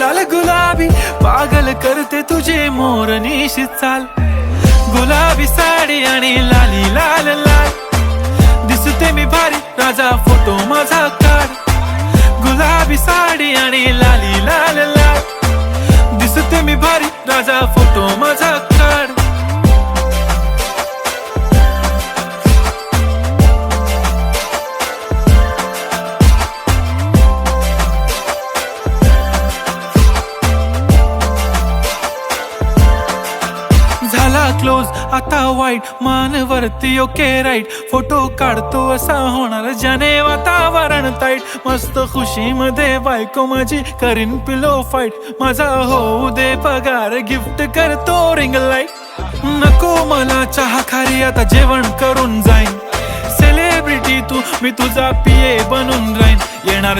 गाल गुलाबी पागल करते तुझे मोरनीशी चाल, गुलाबी साडी आणि लाली लाल लाल, दिसते मी भारी राजा फोटो माझा काढ, गुलाबी साडी आणि लाली लाल लाल, दिसते मी भारी राजा फोटो माझा काढ. झाला क्लोज आता वाईट मानवरती ओके राईट, फोटो काढतो असा होणार ज्याने वातावरण ताईट, मस्त खुशी मध्ये बायको माझी करीन पिलो फाईट, माझा होऊ दे पगार गिफ्ट करतो रिंग लाईट, नको मला चहा खारी आता जेवण करून जाईन, सेलिब्रिटी तू मी तुझा पिये बनून राहीन, येणार